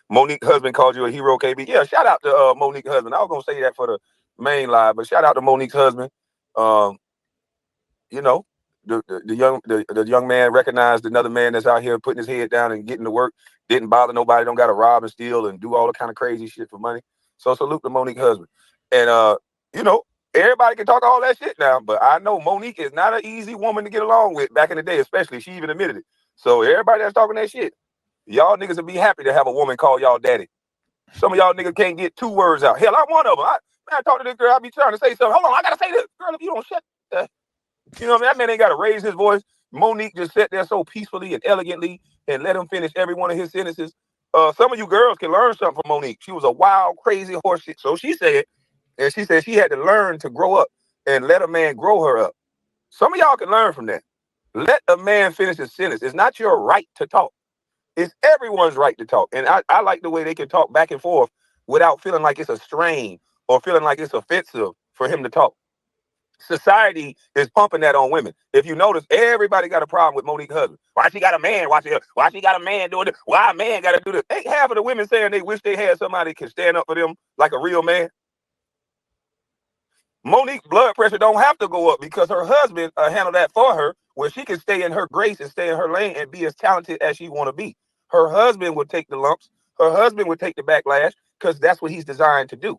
Monique's husband called you a hero, KB. Yeah, shout out to Monique's husband. I was gonna say that for the main live, but shout out to Monique's husband. Um, you know, the young man recognized another man that's out here putting his head down and getting to work. Didn't bother nobody. Don't got to rob and steal and do all the kind of crazy shit for money. So salute to Monique's husband. And you know, everybody can talk all that shit now, but I know Monique is not an easy woman to get along with back in the day, especially she even admitted it. So everybody that's talking that shit, y'all niggas would be happy to have a woman call y'all daddy. Some of y'all niggas can't get 2 words out. Hell, I'm one of them. I talk to this girl, I be trying to say something. Hold on, I gotta say this. Girl, if you don't shut you know what I mean? That man ain't gotta raise his voice. Monique just sat there so peacefully and elegantly and let him finish every one of his sentences. Some of you girls can learn something from Monique. She was a wild, crazy horse shit. So she said, and she said she had to learn to grow up and let a man grow her up. Some of y'all can learn from that. Let a man finish his sentence. It's not your right to talk. It's everyone's right to talk. And I like the way they can talk back and forth without feeling like it's a strain or feeling like it's offensive for him to talk. Society is pumping that on women. If you notice, everybody got a problem with Monique's husband. Why she got a man? Why she got a man doing this? Why a man got to do this? Ain't half of the women saying they wish they had somebody that can stand up for them like a real man? Monique's blood pressure don't have to go up because her husband handle that for her, where she can stay in her grace and stay in her lane and be as talented as she want to be. Her husband would take the lumps. Her husband would take the backlash because that's what he's designed to do.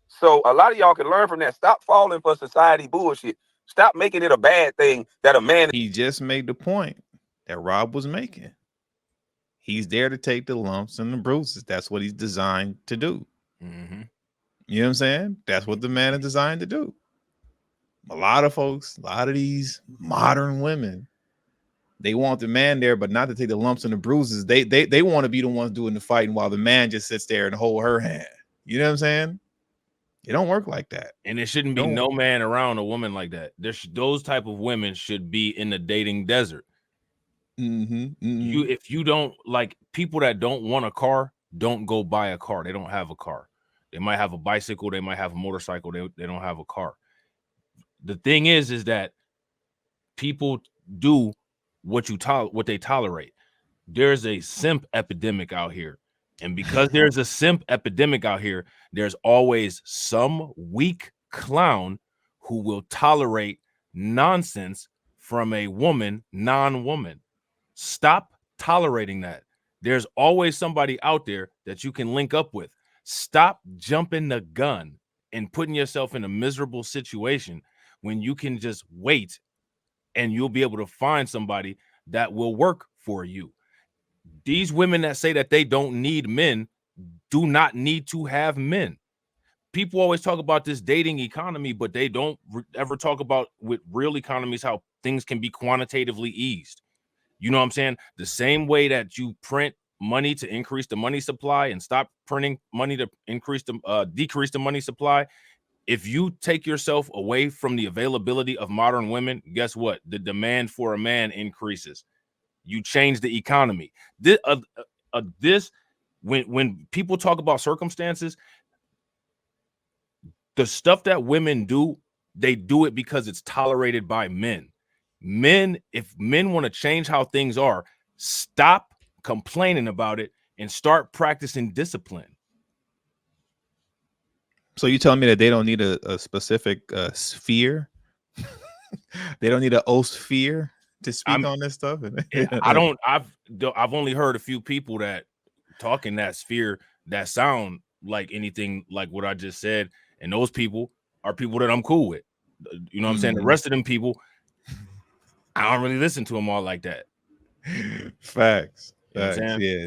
So a lot of y'all can learn from that. Stop falling for society bullshit. Stop making it a bad thing that a man. He just made the point that Rob was making. He's there to take the lumps and the bruises. That's what he's designed to do. Mm-hmm. You know what I'm saying? That's what the man is designed to do. A lot of folks, a lot of these modern women, they want the man there, but not to take the lumps and the bruises. They want to be the ones doing the fighting while the man just sits there and hold her hand. You know what I'm saying? It don't work like that. And there shouldn't be no man around a woman like that. Those type of women should be in the dating desert. If you don't like people that don't want a car, don't go buy a car. They don't have a car. They might have a bicycle. They might have a motorcycle. They don't have a car. The thing is that people do what they tolerate. There's a simp epidemic out here. And because there's a simp epidemic out here, there's always some weak clown who will tolerate nonsense from a non-woman. Stop tolerating that. There's always somebody out there that you can link up with. Stop jumping the gun and putting yourself in a miserable situation when you can just wait and you'll be able to find somebody that will work for you. These women that say that they don't need men do not need to have men. People always talk about this dating economy, but they don't ever talk about with real economies how things can be quantitatively eased. You know what I'm saying? The same way that you print money to increase the money supply and stop printing money to decrease the money supply. If you take yourself away from the availability of modern women, guess what? The demand for a man increases. You change the economy. When people talk about circumstances, the stuff that women do, they do it because it's tolerated by men. If men want to change how things are, stop complaining about it and start practicing discipline. So you telling me that they don't need a specific sphere? They don't need an osphere to speak on this stuff? I've only heard a few people that talk in that sphere that sound like anything like what I just said. And those people are people that I'm cool with. You know what I'm saying? The rest of them people, I don't really listen to them all like that. Facts. You know what I'm saying? Yeah,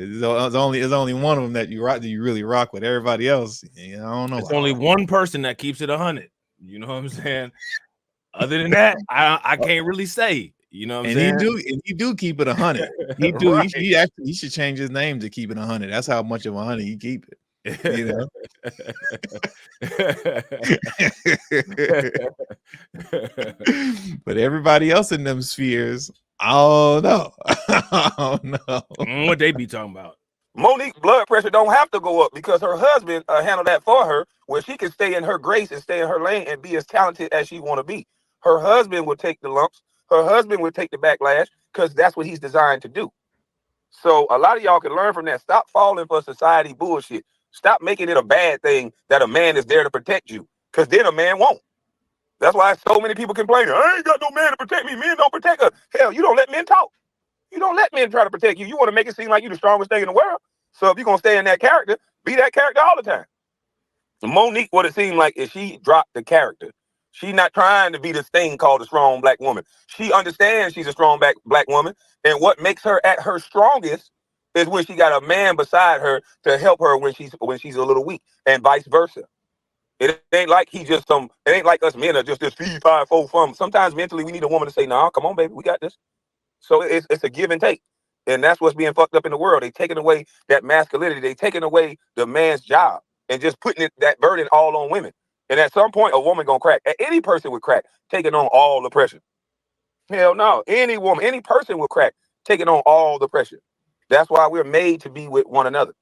it's only one of them that you really rock with. Everybody else, I don't know. It's only one person that keeps it 100. You know what I'm saying? Other than that, I can't really say. You know what I'm saying? He do keep it 100. He do. Right. He should change his name to keep it 100. That's how much of 100 he keep it. You know. But everybody else in them spheres, oh no. What they be talking about? Monique's blood pressure don't have to go up because her husband handle that for her, where she can stay in her grace and stay in her lane and be as talented as she want to be. Her husband would take the lumps. Her husband would take the backlash because that's what he's designed to do. So a lot of y'all can learn from that. Stop falling for society bullshit. Stop making it a bad thing that a man is there to protect you, because then a man won't. That's why so many people complaining. I ain't got no man to protect me. Men don't protect us. Hell, you don't let men talk. You don't let men try to protect you. You want to make it seem like you're the strongest thing in the world. So if you're going to stay in that character, be that character all the time. Monique, what it seemed like is she dropped the character. She's not trying to be this thing called a strong black woman. She understands she's a strong black woman. And what makes her at her strongest is when she got a man beside her to help her when she's a little weak, and vice versa. It ain't like it ain't like us men are just this 3, 5, 4 fun. Sometimes mentally we need a woman to say, nah, come on, baby, we got this. So it's a give and take. And that's what's being fucked up in the world. They taking away that masculinity. They taking away the man's job and just putting that burden all on women. And at some point, a woman gonna crack. Any person would crack, taking on all the pressure. Hell no. Any woman, any person will crack, taking on all the pressure. That's why we're made to be with one another.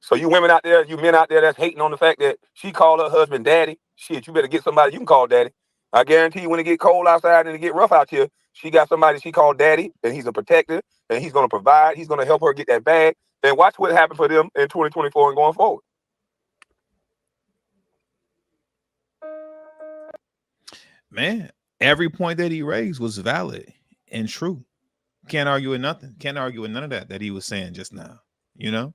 So you women out there, you men out there that's hating on the fact that she called her husband daddy, shit, you better get somebody you can call daddy. I guarantee you when it get cold outside and it get rough out here, she got somebody she called daddy, and he's a protector, and he's going to provide. He's going to help her get that bag. And watch what happens for them in 2024 and going forward. Man, every point that he raised was valid and true. Can't argue with nothing. Can't argue with none of that he was saying just now, you know?